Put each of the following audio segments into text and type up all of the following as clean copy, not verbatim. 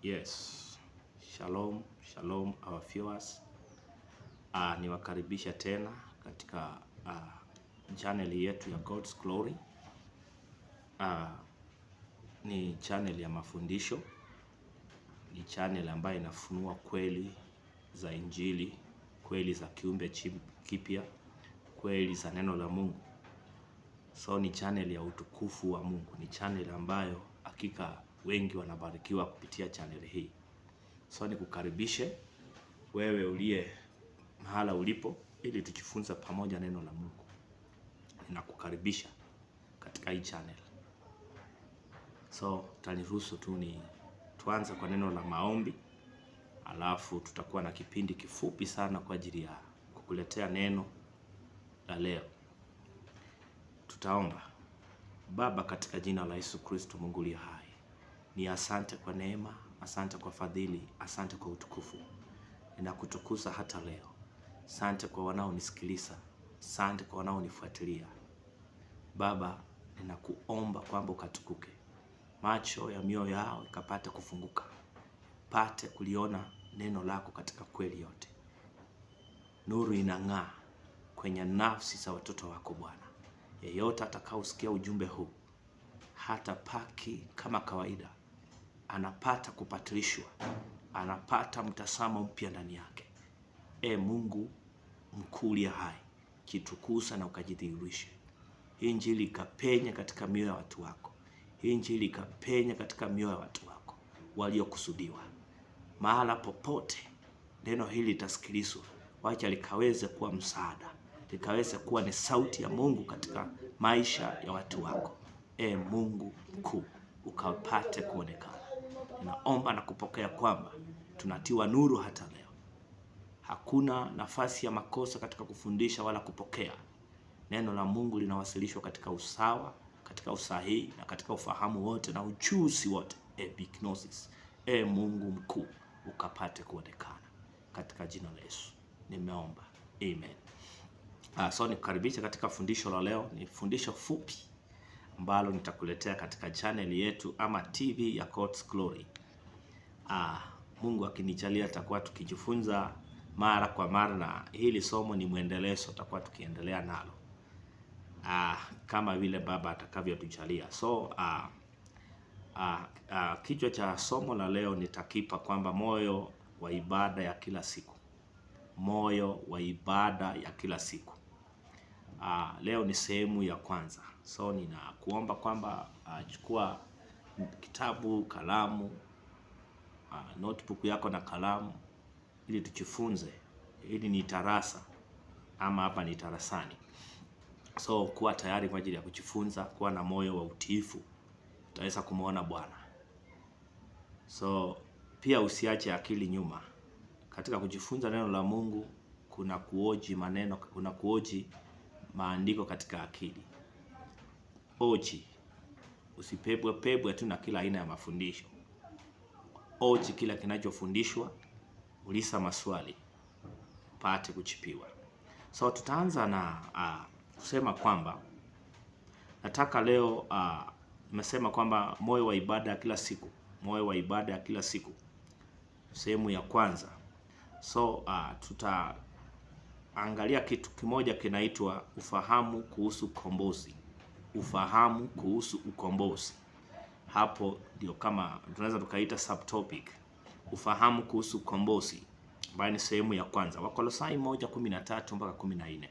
Yes, shalom, shalom our viewers. Niwakaribisha tena katika channel yetu ya God's Glory. Ni channel ya mafundisho, ni channel ambayo inafunua kweli za Injili, kweli za kiumbe kipya, kweli za neno la Mungu. So ni channel ya utukufu wa Mungu, ni channel ambayo hakika wengi wanabarikiwa kupitia channel hii. So nikukaribishe wewe uliye mahala ulipo ili tujifunze pamoja neno la Mungu. Ninakukaribisha katika hii channel. So taniruhusu tu tuanze kwa neno la maombi, alafu tutakuwa na kipindi kifupi sana kwa ajili ya kukuletea neno la leo. Tutaomba. Baba, katika jina la Yesu Kristo Mungu aliye hai, ni asante kwa neema, asante kwa fadhili, asante kwa utukufu. Ninakutukuza hata leo. Asante kwa wanaonisikiliza, asante kwa wanaonifuatilia. Baba, ninakuomba kwamba ukatukuke, macho ya mioyo yao ikapate kufunguka, pate kuliona neno lako katika kweli yote. Nuru inang'aa kwenye nafsi za watoto wako Bwana. Yeyote atakaosikia ujumbe huu hata paki kama kawaida, anapata kupatilishwa, anapata mtazamo mpya ndani yake. Mungu mkuu aliye hai, jitukuza na ukajidhihirishe. Hii Injili ikapenye katika mioyo ya watu wako. Hii Injili ikapenye katika mioyo ya watu wako waliokusudiwa. Mahala popote neno hili litasikilizwa, wacha likaweze kuwa msaada, likaweze kuwa ni sauti ya Mungu katika maisha ya watu wako. Mungu mkuu, ukapate kuonekana. Ninaomba na kupokea kwamba tunatiwa nuru hata leo. Hakuna nafasi ya makosa katika kufundisha wala kupokea. Neno la Mungu linawasilishwa katika usawa, katika usahihi na katika ufahamu wote na ujuzi wote. Epignosis. Mungu mkuu, ukapate kuonekana katika jina la Yesu nimeomba, amen. So nikukaribisha katika fundisho la leo. Ni fundisho fupi ambalo nitakuletea katika channel yetu ama TV ya God's Glory. Mungu akinijalia tutakuwa tukijifunza mara kwa mara, na hili somo ni muendelezo, tutakuwa tukiendelea nalo kama vile Baba atakavyotujalia. So kichwa cha somo la leo nitakipa kwamba moyo wa ibada ya kila siku. Moyo wa ibada ya kila siku. Leo ni sehemu ya kwanza. So ninakuomba kwamba chukua kitabu, kalamu, notebook yako na kalamu ili tujifunze. Hili ni darasa ama hapa ni darasani. So kuwa tayari kwa ajili ya kujifunza, kuwa na moyo wa utiifu, utaweza kumuona Bwana. So pia usiache akili nyuma. Katika kujifunza neno la Mungu kuna kuoji maneno, kuna kuoji maandiko katika akili. Oji, usipebwe tu na kila aina ya mafundisho. Oji kila kinachofundishwa, uliza maswali, pate kuchipiwa. So tutaanza na kusema kwamba nataka leo nimesema kwamba moyo wa ibada ya kila siku, moyo wa ibada ya kila siku, sehemu ya kwanza. So tutaangalia kitu kimoja kinaitwa ufahamu kuhusu ukombozi. Ufahamu kuhusu ukombozi. Hapo ndio kama tunaweza tukaita subtopic. Ufahamu kuhusu ukombozi, ambayo ni sehemu ya kwanza. Wakolosai 1:13 mpaka 14.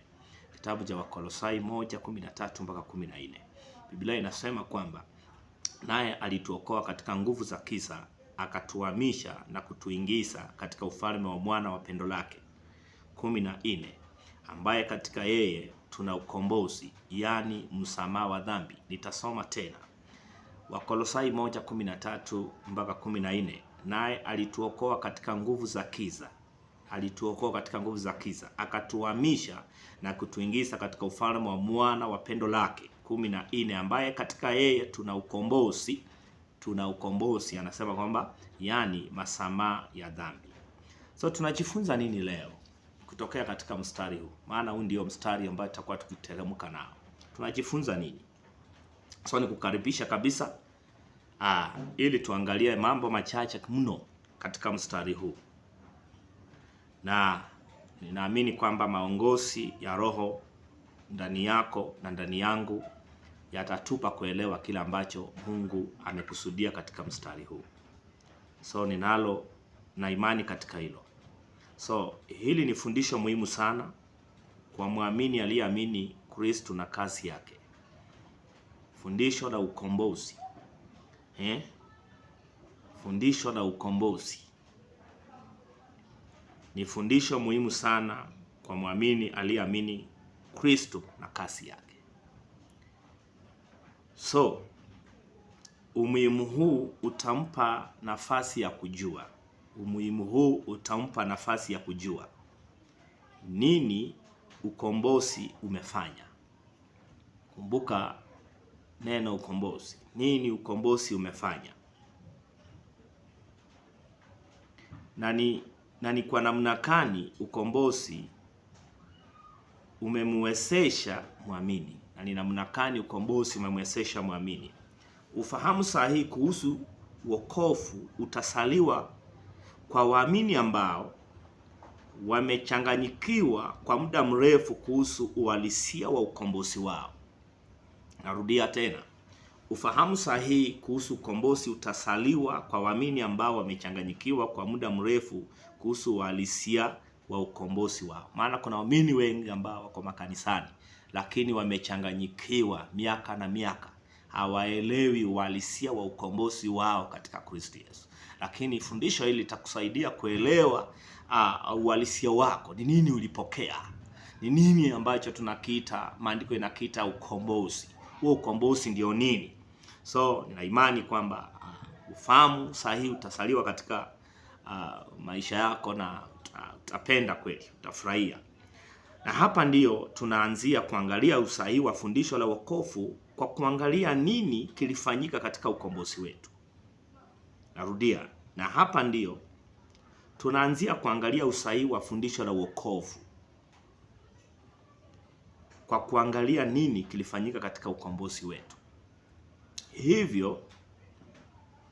Kitabu cha Wakolosai 1:13 mpaka 14. Biblia inasema kwamba naye alituokoa katika nguvu za giza, akatuhamisha na kutuingiza katika ufalme wa mwana wa pendo lake. 14. Ambaye katika yeye tuna ukombozi, yani msamaha wa dhambi. Nitasoma tena. Wakolosai 1:13 mpaka 14. Naye alituokoa katika nguvu za giza. Alituokoa katika nguvu za giza, akatuhamisha na kutuingiza katika ufalme wa mwana wa pendo lake. 14. Ambaye katika yeye tuna ukombozi. Tuna ukombozi, anasema kwamba yani masamaha ya dhambi. So tunajifunza nini leo kutokea katika mstari huu? Maana huu ndio mstari ambao tutakuwa tukiteremka nao. Tunajifunza nini? So nikukaribisha kabisa ili tuangalie mambo machache mno katika mstari huu, na ninaamini kwamba maongozi ya Roho ndani yako na ndani yangu yatatupa kuelewa kile ambacho Mungu amekusudia katika mstari huu. So na imani katika hilo. So hili ni fundisho muhimu sana kwa muamini aliyeamini Kristo na kazi yake. Fundisho la ukombozi. Fundisho la ukombozi ni fundisho muhimu sana kwa muamini aliyeamini Kristo na kazi yake. So umuhimu huu utampa nafasi ya kujua. Umuhimu huu utampa nafasi ya kujua nini ukombozi umefanya. Kumbuka neno ukombozi. Nini ukombozi umefanya? Na ni kwa namna gani ukombozi umemwezesha muamini? Na ni namna gani ukombozi umemwezesha muamini? Ufahamu sahihi kuhusu wokovu utasaliwa kwa waamini ambao wamechanganyikiwa kwa muda mrefu kuhusu uhalisia wa ukombozi wao. Narudia tena. Ufahamu sahihi kuhusu ukombozi utasaliwa kwa waamini ambao wamechanganyikiwa kwa muda mrefu kuhusu uhalisia wa ukombozi wao. Maana kuna waamini wengi ambao wako makanisani lakini wamechanganyikiwa miaka na miaka. Hawaelewi uhalisia wa ukombozi wao katika Kristo Yesu. Lakini fundisho hili litakusaidia kuelewa uhalisia wako. Ni nini ulipokea? Ni nini ambacho tunakiita, maandiko inakiita ukombozi? Huo ukombozi ndio nini? So nina imani kwamba ufahamu sahihi utasaliwa katika maisha yako na utapenda kweli, utafurahia. Na hapa ndio tunaanzia kuangalia usahihi wa fundisho la wokovu kwa kuangalia nini kilifanyika katika ukombozi wetu. Narudia, na hapa ndio tunaanzia kuangalia usahihi wa fundisho la wokovu kwa kuangalia nini kilifanyika katika ukombozi wetu. Hivyo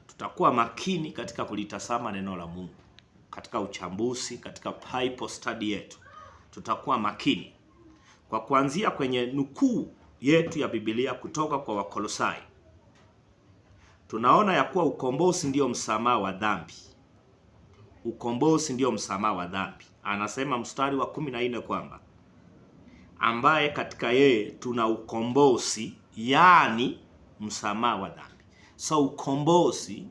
tutakuwa makini katika kulitazama neno la Mungu katika uchambuzi, katika Bible study yetu. Tutakuwa makini kwa kuanzia kwenye nukuu yetu ya Biblia kutoka kwa Wakolosai. Tunaona ya kuwa ukombozi ndio msamaha wa dhambi. Ukombozi ndio msamaha wa dhambi. Anasema mstari wa 14 kwamba ambaye katika yeye tuna ukombozi, yani msamaha wa dhambi. So ukombozi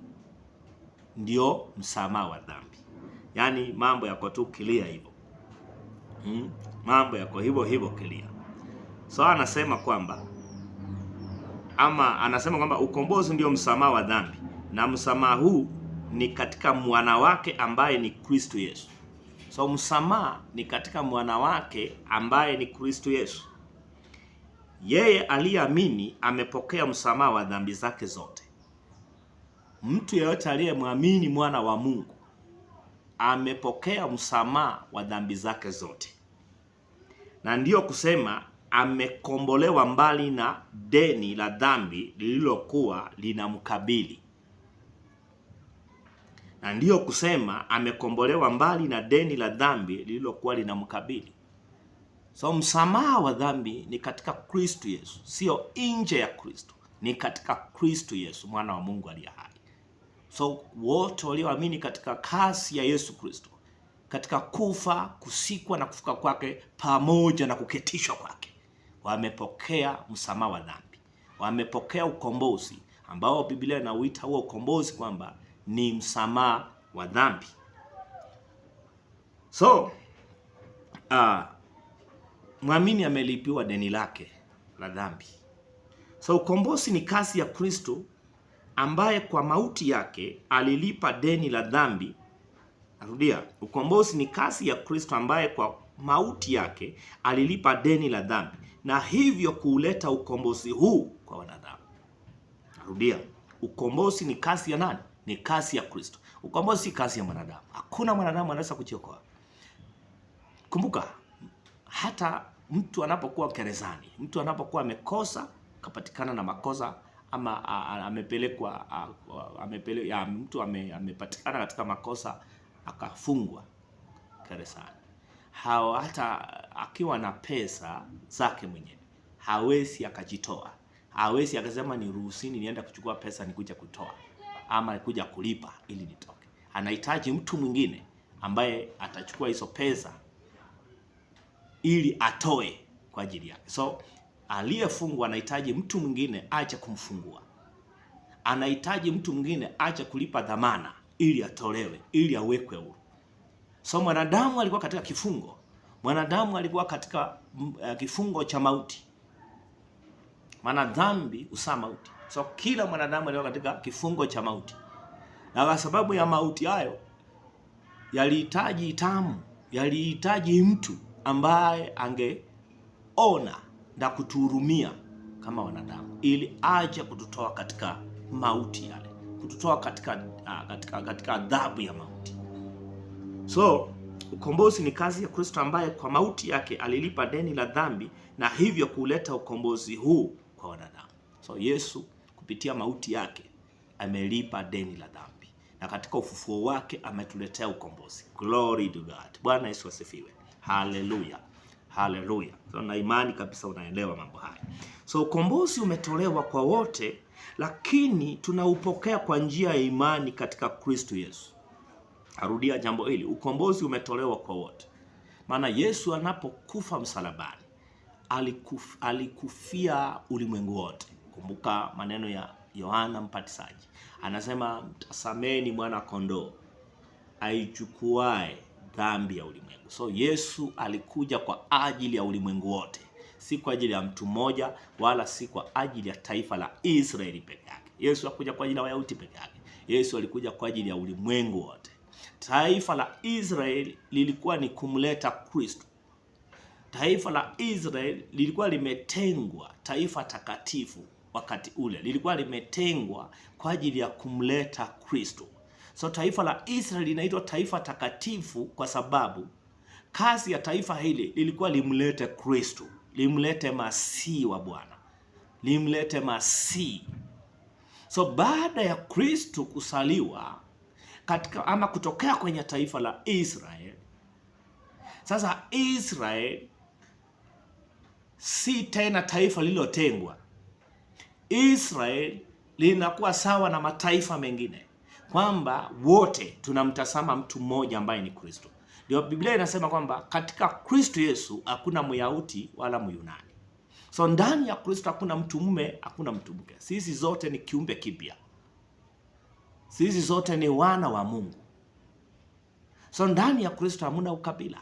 ndio msamaha wa dhambi. Yani mambo yako tu clear hivyo. Mambo yako hivyo clear. So anasema kwamba ukombozi ndio msamaha wa dhambi, na msamaha huu ni katika mwana wake ambaye ni Kristo Yesu. So msamaha ni katika mwana wake ambaye ni Kristo Yesu. Yeye aliyeamini amepokea msamaha wa dhambi zake zote. Mtu yeyote aliyemwamini mwana wa Mungu amepokea msamaha wa dhambi zake zote. Na ndiyo kusema amekombolewa mbali na deni la dhambi lililokuwa linamkabili. Na ndiyo kusema amekombolewa mbali na deni la dhambi lililokuwa linamkabili. So msamaha wa dhambi ni katika Kristo Yesu, sio nje ya Kristo. Ni katika Kristo Yesu, mwana wa Mungu aliye hai. So wote walioamini katika kazi ya Yesu Kristo, katika kufa, kusikwa na kufuka kwake pamoja na kuketishwa kwake, wamepokea msamaha wa dhambi. Wamepokea ukombozi ambao Biblia inauita huo ukombozi kwamba ni msamaha wa dhambi. So mwamini amelipiwa deni lake la dhambi. So ukombozi ni kazi ya Kristo ambaye kwa mauti yake alilipa deni la dhambi. Narudia, ukombozi ni kazi ya Kristo ambaye kwa mauti yake alilipa deni la dhambi, na hivyo kuleta ukombozi huu kwa wanadamu. Narudia, ukombozi ni kazi ya nani? Ni kazi ya Kristo. Ukombozi si kazi ya mwanadamu. Hakuna mwanadamu anaweza kujiokoa. Kumbuka, hata mtu anapokuwa gerezani, mtu anapokuwa amekosa, kapatikana na makosa, ama mtu amepatikana katika makosa akafungwa gerezani, hata akiwa na pesa zake mwenyewe hawezi akajitoa, hawezi akasema niruhusini nienda kuchukua pesa nikuja kutoa ama kuja kulipa ili nitoke. Anahitaji mtu mwingine ambaye atachukua hizo pesa ili atoe kwa ajili yake. So aliyefungwa anahitaji mtu mwingine aje kumfungua, anahitaji mtu mwingine aje kulipa dhamana ili atolewe, ili awekwe huru. So mwanadamu alikuwa katika kifungo, mwanadamu alikuwa katika kifungo cha mauti, maana dhambi husaa mauti. So kila mwanadamu alikuwa katika kifungo cha mauti, na kwa sababu ya mauti hayo yalihitaji mtu ambaye angeona na kutuhurumia kama wanadamu, ili aje kututoa katika mauti yale, kututoa katika adhabu ya mauti. So ukombozi ni kazi ya Kristo ambaye kwa mauti yake alilipa deni la dhambi na hivyo kuleta ukombozi huu kwa wanadamu. So Yesu kupitia mauti yake amelipa deni la dhambi, na katika ufufuo wake ametuletea ukombozi. Glory to God. Bwana Yesu asifiwe. Haleluya. Haleluya. So na imani kabisa unaelewa mambo haya. So ukombozi umetolewa kwa wote, lakini tunaupokea kwa njia ya imani katika Kristo Yesu. Arudia jambo hili, ukombozi umetolewa kwa wote. Maana Yesu anapokufa msalabani alikufia ulimwengu wote. Kumbuka maneno ya Yohana Mbatizaji, anasema mtazameni mwana kondoo aichukuae dhambi ya ulimwengu. So Yesu alikuja kwa ajili ya ulimwengu wote, si kwa ajili ya mtu mmoja, wala si kwa ajili ya taifa la Israeli peke yake. Yesu hakuja kwa ajili ya Wayahudi peke yake. Yesu alikuja kwa ajili ya ulimwengu wote. Taifa la Israeli lilikuwa ni kumleta Kristo. Taifa la Israeli lilikuwa limetengwa, taifa takatifu wakati ule lilikuwa limetengwa kwa ajili ya kumleta Kristo. So taifa la Israeli linaitwa taifa takatifu kwa sababu kazi ya taifa hili lilikuwa limlete Kristo, limlete Masihi wa Bwana, limlete Masihi. So baada ya Kristo kusaliwa ama kutokea kwenye taifa la Israeli, sasa Israeli si tena taifa lililotengwa. Israeli linakuwa sawa na mataifa mengine, kwamba wote tunamtazama mtu mmoja ambaye ni Kristo. Ndio Biblia inasema kwamba katika Kristo Yesu hakuna Myahudi wala Myunani. So ndani ya Kristo hakuna mtu mume, hakuna mtu mke. Sisi zote ni kiumbe kipya. Sisi zote ni wana wa Mungu. So ndani ya Kristo hamuna ukabila.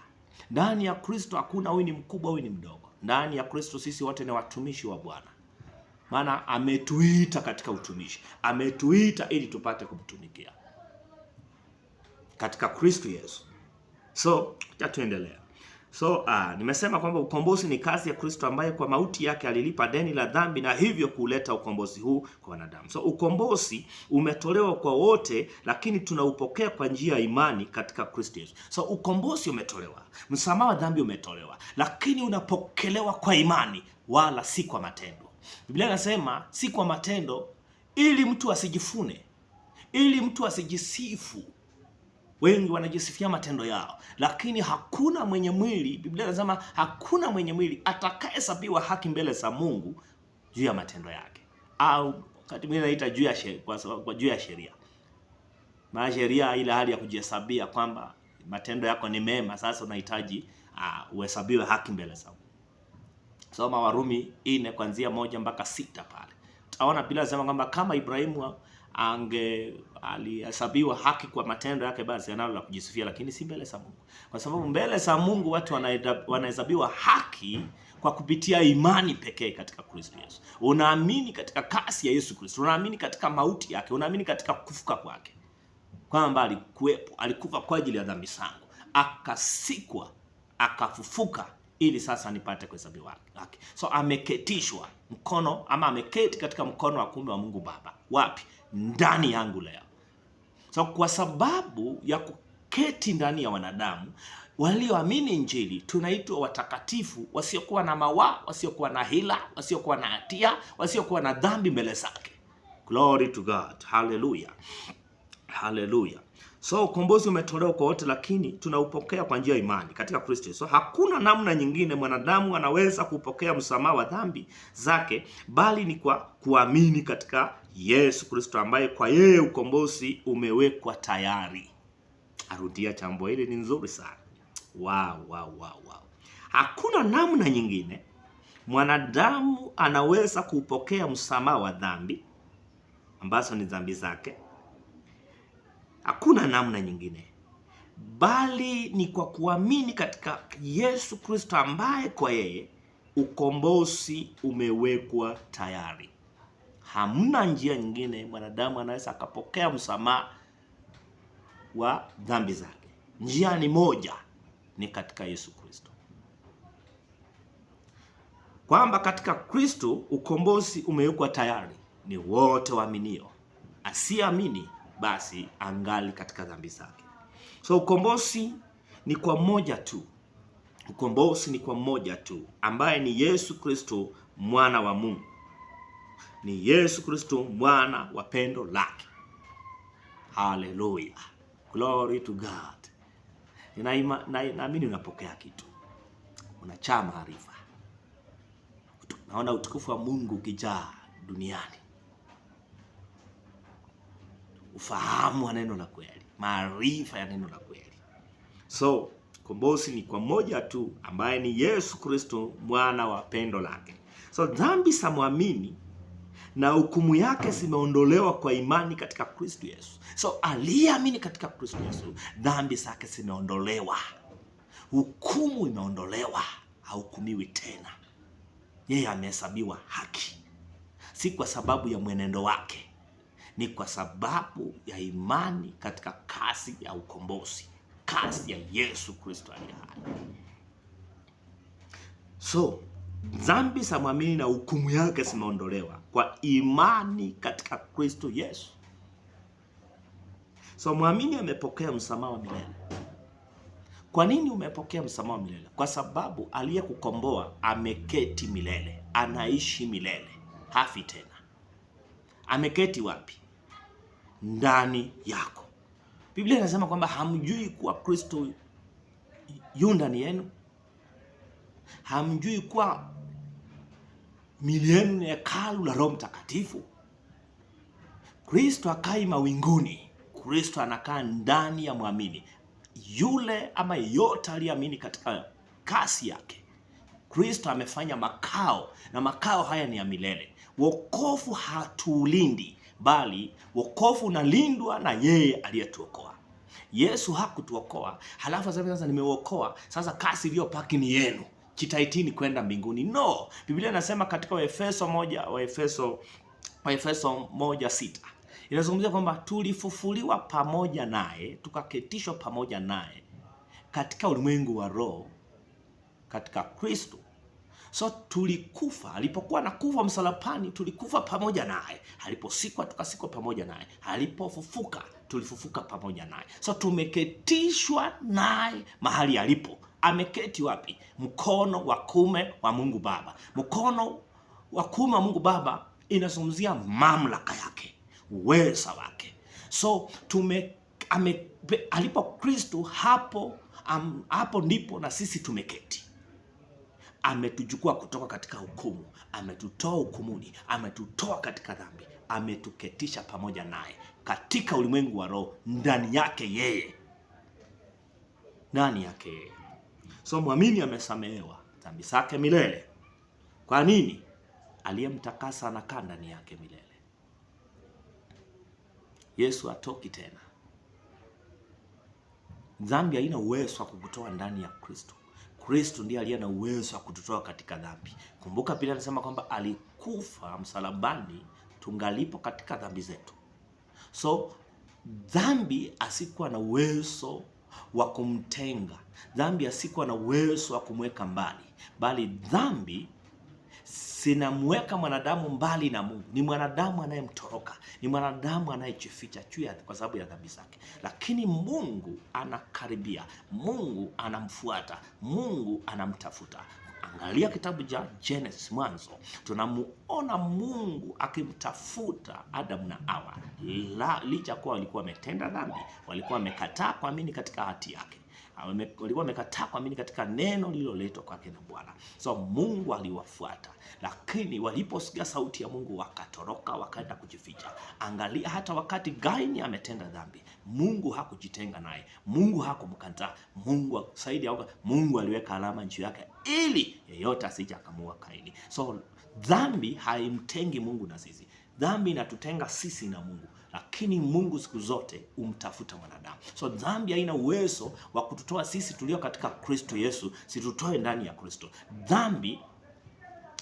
Ndani ya Kristo hakuna huyu ni mkubwa, huyu ni mdogo. Ndani ya Kristo sisi wote ni watumishi wa Bwana. Maana ametuita katika utumishi. Ametuita ili tupate kumtumikia katika Kristo Yesu. So tuendelea. So nimesema kwamba ukombozi ni kazi ya Kristo ambaye kwa mauti yake alilipa deni la dhambi na hivyo kuleta ukombozi huu kwa wanadamu. So ukombozi umetolewa kwa wote, lakini tunaupokea kwa njia ya imani katika Kristo Yesu. So ukombozi umetolewa, msamaha wa dhambi umetolewa, lakini unapokelewa kwa imani wala si kwa matendo. Biblia inasema si kwa matendo, ili mtu asijifune, ili mtu asijisifu. Wengi wanajisifia matendo yao, lakini hakuna mwenye mwili, Biblia inasema hakuna mwenye mwili atakayehesabiwa haki mbele za Mungu juu ya matendo yake, au wakati mwingine naita juu ya sheria, kwa juu ya sheria. Maana sheria ile hali ya kujihesabia kwamba matendo yako ni mema, sasa unahitaji uhesabiwe haki mbele za Mungu. Soma Warumi 4 kuanzia 1 mpaka 6 pale. Utaona Biblia inasema kwamba kama Ibrahimu alihesabiwa haki kwa matendo yake, basi analo la kujisifia, lakini si mbele za Mungu. Kwa sababu mbele za Mungu watu wanahesabiwa haki kwa kupitia imani pekee katika Kristo Yesu. Unaamini katika kazi ya Yesu Kristo, unaamini katika mauti yake, unaamini katika kufuka kwake, kwamba alikuwepo, alikufa kwa ajili ya dhambi zangu, akasikwa, akafufuka ili sasa nipate kuhesabiwa haki. So ameketishwa mkono, ama ameketi katika mkono wa kuume wa Mungu Baba. Wapi? Ndani yangu leo. So kwa sababu ya kuketi ndani ya wanadamu walioamini Injili, tunaitwa watakatifu, wasiokuwa na mawaa, wasiokuwa na hila, wasiokuwa na hatia, wasiokuwa na dhambi mbele zake. Glory to God. Hallelujah. Hallelujah. So ukombozi umetolewa kwa wote, lakini tunaupokea kwa njia ya imani katika Kristo. So hakuna namna nyingine mwanadamu anaweza kupokea msamaha wa dhambi zake bali ni kwa kuamini katika Yesu Kristo, ambaye kwa yeye ukombozi umewekwa tayari. Arudia jambo hili, ni nzuri sana. Wow. Hakuna namna nyingine mwanadamu anaweza kupokea msamaha wa dhambi ambazo ni dhambi zake. Hakuna namna nyingine bali ni kwa kuamini katika Yesu Kristo, ambaye kwa yeye ukombozi umewekwa tayari. Hamna njia nyingine mwanadamu anaweza akapokea msamaha wa dhambi zake. Njia ni moja, ni katika Yesu Kristo, kwamba katika Kristo ukombozi umewekwa tayari, ni wote waaminio. Asiamini basi angali katika dhambi zake. So ukombozi ni kwa mmoja tu. Ukombozi ni kwa mmoja tu, ambaye ni Yesu Kristo mwana wa Mungu. Ni Yesu Kristo mwana wa pendo lake. Hallelujah. Glory to God. Naamini unapokea kitu. Unachaa maarifa. Naona utukufu wa Mungu ukijaa duniani. Ufahamu wa neno la kweli, maarifa ya neno la kweli. So ukombozi ni kwa moja tu, ambaye ni Yesu Kristo mwana wa pendo lake. So dhambi za muamini na hukumu yake zimeondolewa kwa imani katika Kristo Yesu. So aliyeamini katika Kristo Yesu, dhambi zake zimeondolewa, hukumu imeondolewa, hahukumiwi tena. Yeye amehesabiwa haki, si kwa sababu ya mwenendo wake, ni kwa sababu ya imani katika kazi ya ukombozi, kazi ya Yesu Kristo aliye hai. So dhambi za muamini na hukumu yake zimeondolewa kwa imani katika Kristo Yesu. So muamini amepokea msamaha wa milele. Kwa nini umepokea msamaha wa milele? Kwa sababu aliyekukomboa ameketi milele, anaishi milele, hafi tena. Ameketi wapi? Ndani yako. Biblia inasema kwamba hamjui kuwa Kristo yu ndani yenu? Hamjui kuwa miili yenu ni hekalu la Roho Mtakatifu? Kristo akai mawinguni. Kristo anakaa ndani ya muamini. Yule ama yote aliyeamini katika kazi yake, Kristo amefanya makao, na makao haya ni ya milele. Wokovu hatulindi, bali wokovu unalindwa na yeye aliyetuokoa. Yesu hakutuokoa halafu sasa nimeokoa, sasa kazi iliyopaki ni yenu, jitahidini kwenda mbinguni. No, Biblia inasema katika Waefeso 1:6 inazungumzia kwamba tulifufuliwa pamoja naye, tukaketishwa pamoja naye katika ulimwengu wa roho katika Kristo. So tulikufa, alipokuwa nakufa msalabani tulikufa pamoja naye, aliposikwa tukasikwa pamoja naye, alipofufuka tulifufuka pamoja naye. So tumeketishwa naye mahali alipo. Ameketi wapi? Mkono wa kuume wa Mungu Baba. Mkono wa kuume wa Mungu Baba inazungumzia mamlaka yake, uweza wake. So alipo Kristo hapo ndipo na sisi tumeketi. Ametuchukua kutoka katika hukumu, ametutoa hukumuni, ametutoa katika dhambi, ametuketisha pamoja naye katika ulimwengu wa roho, ndani yake yeye. Ndani yake yeye. So muamini amesamehewa dhambi zake milele. Kwa nini? Aliyemtakasa anakaa ndani yake milele. Yesu hatoki tena. Dhambi haina uwezo wa kukutoa ndani ya Kristo. Kristo ndiye aliye na uwezo wa kututoa katika dhambi. Kumbuka Biblia inasema kwamba alikufa msalabani tungalipo katika dhambi zetu. So dhambi asikuwa na uwezo wa kumtenga. Dhambi asikuwa na uwezo wa kumweka mbali, bali dhambi sinamweka mwanadamu mbali na Mungu. Ni mwanadamu anayemtoroka, ni mwanadamu anayejificha kwa sababu ya dhambi zake. Lakini Mungu anakaribia, Mungu anamfuata, Mungu anamtafuta. Angalia kitabu cha Genesis, Mwanzo, tunamuona Mungu akimtafuta Adam na Hawa, licha kuwa walikuwa wametenda dhambi, walikuwa wamekataa kuamini katika hati yake, walikuwa wamekataa kuamini katika neno lililoletwa kwake na Bwana. So Mungu aliwafuata, lakini waliposikia sauti ya Mungu wakatoroka, wakaenda kujificha. Angalia hata wakati Kaini ametenda dhambi, Mungu hakujitenga naye, Mungu hakumkataa. Mungu aliweka alama juu yake ili yeyote asije akamua Kaini. So dhambi haimtengi Mungu na sisi. Dhambi inatutenga sisi na Mungu, lakini Mungu siku zote umtafuta mwanadamu. So dhambi haina uwezo wa kututoa sisi tulio katika Kristo Yesu, situtoe ndani ya Kristo. Dhambi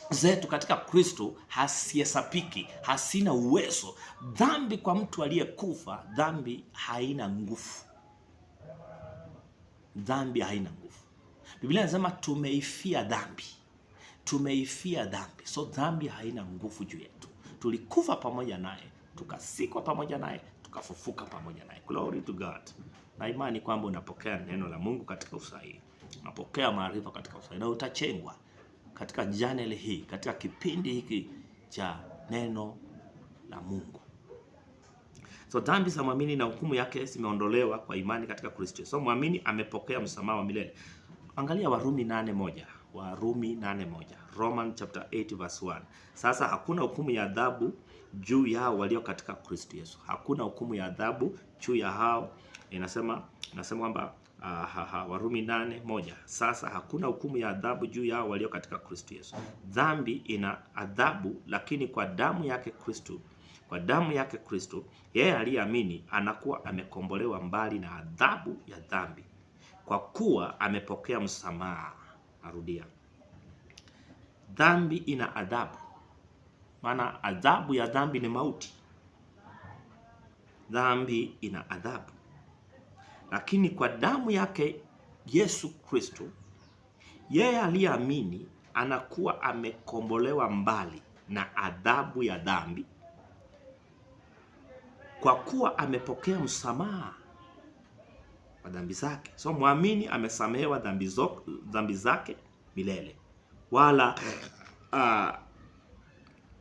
zetu katika Kristo hasihesabiki, hasina uwezo. Dhambi kwa mtu aliyekufa, dhambi haina nguvu. Dhambi haina nguvu. Biblia inasema tumeifia dhambi. Tumeifia dhambi. So dhambi haina nguvu juu yetu. Tulikufa pamoja naye, tukasikwa pamoja naye, tukafufuka pamoja naye. Glory to God. Na imani kwamba unapokea neno la Mungu katika usahihi. Unapokea maarifa katika usahihi na utachengwa katika channel hii, katika kipindi hiki cha neno la Mungu. So dhambi za muamini na hukumu yake zimeondolewa kwa imani katika Kristo. So muamini amepokea msamaha wa milele. Angalia Warumi 8:1. Warumi 8:1. Roman chapter 8 verse 1. Sasa hakuna hukumu ya adhabu juu yao walio katika Kristo Yesu. Hakuna hukumu ya adhabu juu ya hao. Inasema kwamba Warumi 8:1. Sasa hakuna hukumu ya adhabu juu yao walio katika Kristo Yesu. Dhambi ina adhabu, lakini kwa damu yake Kristo, yeye aliyeamini anakuwa amekombolewa mbali na adhabu ya dhambi, kwa kuwa amepokea msamaha. Narudia. Dhambi ina adhabu. Maana adhabu ya dhambi ni mauti. Dhambi ina adhabu. Lakini kwa damu yake Yesu Kristo, yeye aliyeamini anakuwa amekombolewa mbali na adhabu ya dhambi, kwa kuwa amepokea msamaha wa dhambi zake. So muamini amesamehewa dhambi zake milele, wala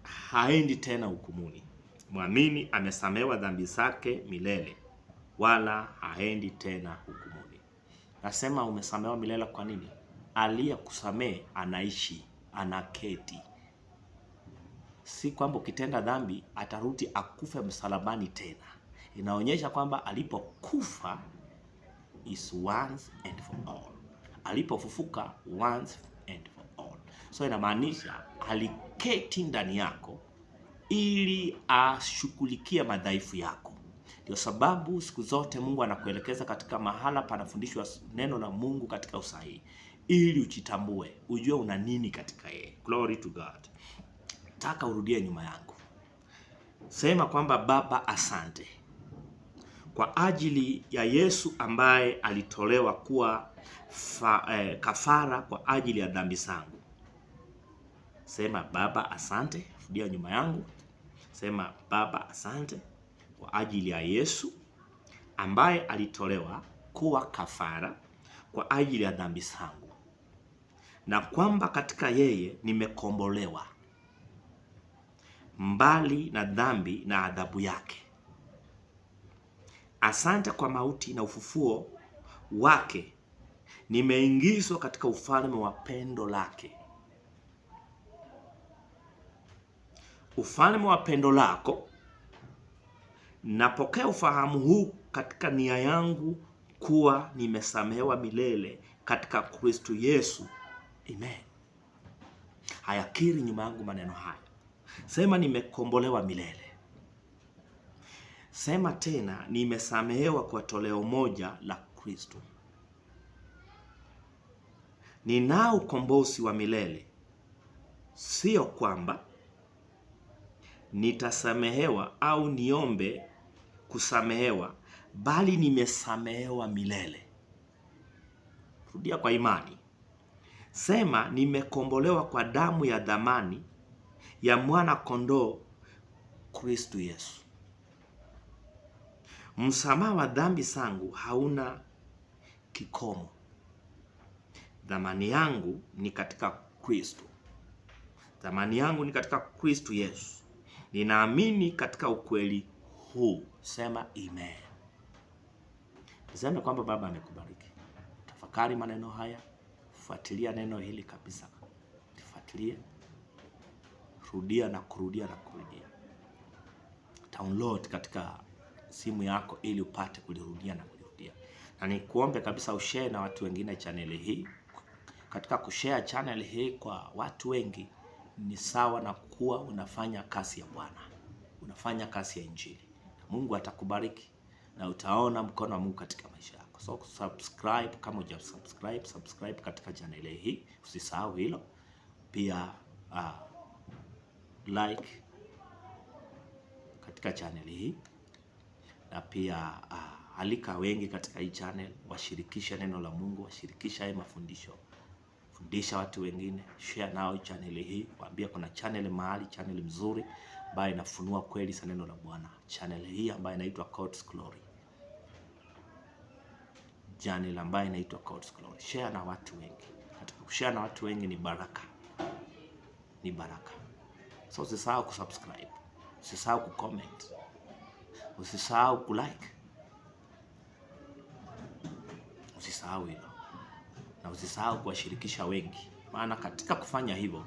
haendi tena hukumuni. Muamini amesamehewa dhambi zake milele, wala haendi tena hukumuni. Nasema umesamehewa milele kwa nini? Aliyekusamehe anaishi, anaketi. Si kwamba ukitenda dhambi atarudi akufe msalabani tena. Inaonyesha kwamba alipokufa is once and for all. Alipofufuka once and for all. So inamaanisha aliketi ndani yako ili ashughulikie madhaifu yako. Ndio sababu siku zote Mungu anakuelekeza katika mahala panafundishwa neno la Mungu katika usahihi, ili ujitambue, ujue una nini katika yeye. Glory to God. Taka urudie nyuma yangu. Sema kwamba Baba, asante kwa ajili ya Yesu ambaye alitolewa kuwa kafara kwa ajili ya dhambi zangu. Sema Baba, asante. Rudia nyuma yangu. Sema Baba, asante kwa ajili ya Yesu ambaye alitolewa kuwa kafara kwa ajili ya dhambi zangu, na kwamba katika yeye nimekombolewa mbali na dhambi na adhabu yake. Asante kwa mauti na ufufuo wake, nimeingizwa katika ufalme wa pendo lake. Ufalme wa pendo lako, napokea ufahamu huu katika nia yangu kuwa nimesamehewa milele katika Kristo Yesu. Amen. Hayakiri nyuma yangu maneno haya. Sema nimekombolewa milele. Sema tena nimesamehewa kwa toleo moja la Kristo. Ninao ukombozi wa milele. Sio kwamba nitasamehewa au niombe kusamehewa, bali nimesamehewa milele. Rudia kwa imani. Sema nimekombolewa kwa damu ya dhamani ya mwana kondoo Kristo Yesu. Msamaha wa dhambi zangu hauna kikomo. Dhamani yangu ni katika Kristo. Thamani yangu ni katika Kristo Yesu. Ninaamini katika ukweli huu. Sema amen. Niseme kwamba Baba amekubariki. Tafakari maneno haya, fuatilia neno hili kabisa. Fuatilie, rudia na kurudia na kurudia. Download katika simu yako ili upate kulirudia na kulirudia. Na nikuombe kabisa ushare na watu wengine channel hii. Katika kushare channel hii kwa watu wengi ni sawa na kuwa unafanya kazi ya Bwana. Unafanya kazi ya Injili. Mungu atakubariki na utaona mkono wa Mungu katika maisha yako. So subscribe kama hujasubscribe, subscribe katika channel hii. Usisahau hilo. Pia like katika channel hii. Na pia alika wengi katika hii channel, washirikishe neno la Mungu, washirikisha haya mafundisho. Fundisha watu wengine, share nao channel hii, waambie kuna channel mahali, channel mzuri ambayo inafunua kweli za neno la Bwana. Channel hii ambayo inaitwa God's Glory. Channel ambayo inaitwa God's Glory. Share na watu wengi. Katika kushare na watu wengi ni baraka. Ni baraka. So usisahau kusubscribe. Usisahau kucomment. Usisahau kulike. Usisahau hilo. Na usisahau kuwashirikisha wengi. Maana katika kufanya hivyo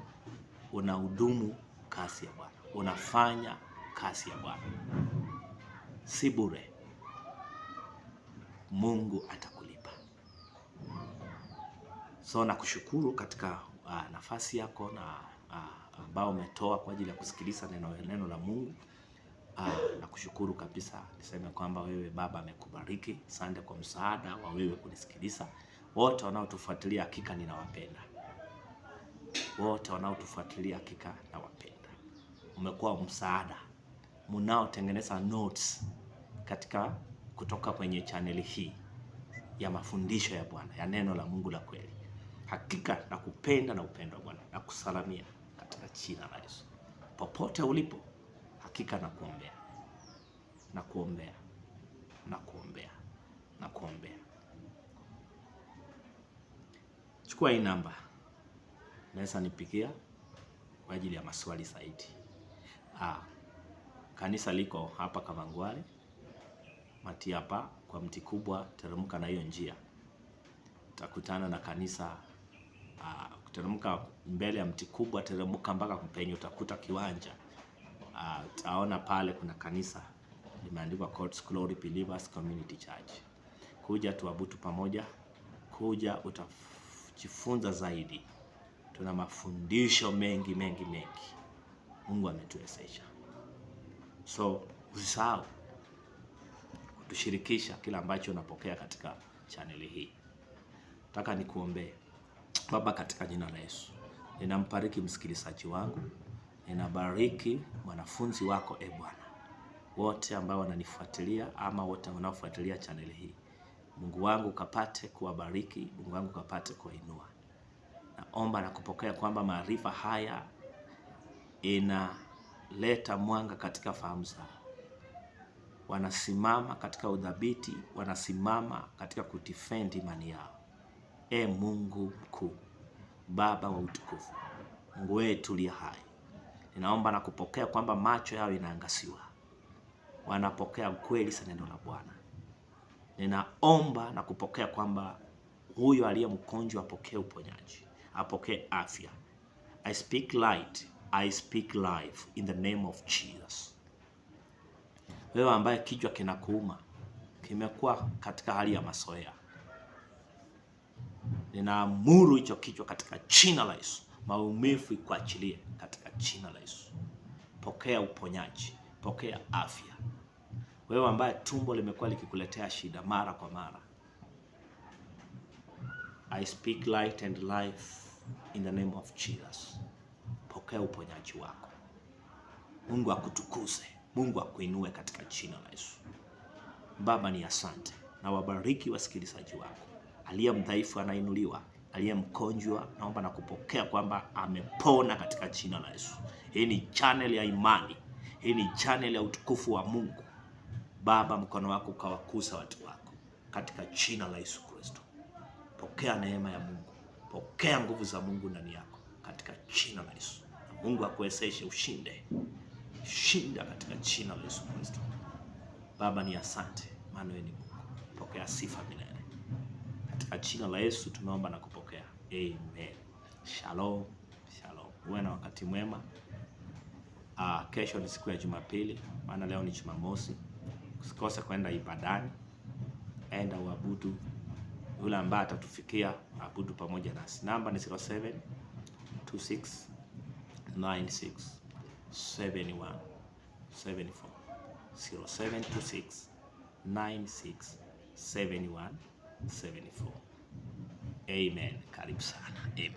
unahudumu kazi ya Bwana. Unafanya kazi ya Bwana. Si bure. Mungu atakulipa. So nakushukuru katika nafasi yako na ambao umetoa kwa ajili ya kusikiliza neno la Mungu. Nakushukuru kabisa. Niseme kwamba wewe Baba amekubariki. Asante kwa msaada wa wewe kunisikiliza. Wote wanaotufuatilia hakika ninawapenda. Wote wanaotufuatilia hakika nawapenda. Umekuwa msaada. Mnaotengeneza notes katika kutoka kwenye channel hii ya mafundisho ya Bwana, ya neno la Mungu la kweli. Hakika nakupenda na upendo wa Bwana. Nakusalamia katika jina la Yesu. Popote ulipo, hakika nakuombea. Nakuombea. Nakuombea. Nakuombea. Chukua hii namba. Naweza nipigia kwa ajili ya maswali zaidi. Kanisa liko hapa Kavangware. Mati hapa kwa mti kubwa, teremka na hiyo njia. Utakutana na kanisa. Teremka mbele ya mti kubwa, teremka mpaka penye utakuta kiwanja. Utaona pale kuna kanisa limeandikwa God's Glory Believers Community Church. Kuja tuabudu pamoja. Kuja utajifunza zaidi. Tuna mafundisho mengi. Mungu ametuwezesha. So usisahau kutushirikisha kila ambacho unapokea katika channel hii. Nataka nikuombee. Baba, katika jina la Yesu, ninambariki msikilizaji wangu. Ninabariki wanafunzi wako Bwana. Wote ambao wananifuatilia ama wote wanaofuatilia channel hii. Mungu wangu kapate kuwabariki, Mungu wangu kapate kuwainua. Naomba na kupokea kwamba maarifa haya inaleta mwanga katika fahamu zao. Wanasimama katika udhabiti, wanasimama katika kudefend imani yao. Mungu mkuu, Baba wa utukufu, Mungu wetu aliye hai. Ninaomba na kupokea kwamba macho yao inaangaziwa. Wanapokea ukweli za neno la Bwana. Ninaomba na kupokea kwamba huyo aliye mgonjwa apokee uponyaji, apokee afya. I speak light, I speak life in the name of Jesus. Wewe ambaye kichwa kinakuuma, kimekuwa katika hali ya mazoea, ninaamuru hicho kichwa katika jina la Yesu. Maumivu ikuachilie katika jina la Yesu. Pokea uponyaji, pokea afya. Wewe ambaye tumbo limekuwa likikuletea shida mara kwa mara, I speak light and life in the name of Jesus. Pokea uponyaji wako. Mungu akutukuze, Mungu akuinue katika jina la Yesu. Baba, ni asante na wabariki wasikilizaji wako. Aliye mdhaifu anainuliwa, aliye mgonjwa naomba na kupokea kwamba amepona katika jina la Yesu. Hii ni channel ya imani. Hii ni channel ya utukufu wa Mungu. Baba, mkono wako ukawakuza watu wako katika jina la Yesu Kristo. Pokea neema ya Mungu. Pokea nguvu za Mungu ndani yako katika jina la Yesu. Mungu akuwezeshe ushinde. Shinda katika jina la Yesu Kristo. Baba ni asante, maana wewe ni Mungu. Pokea sifa milele. Katika jina la Yesu tumeomba na kupokea. Amen. Shalom. Shalom. Uwe na wakati mwema. Kesho ni siku ya Jumapili, maana leo ni Jumamosi. Usikose kwenda ibadani. Enda uabudu. Yule ambaye atatufikia abudu pamoja nasi. Namba ni 0726 96 71 74. 0726 96 71 74. Amen. Karibu sana. Amen.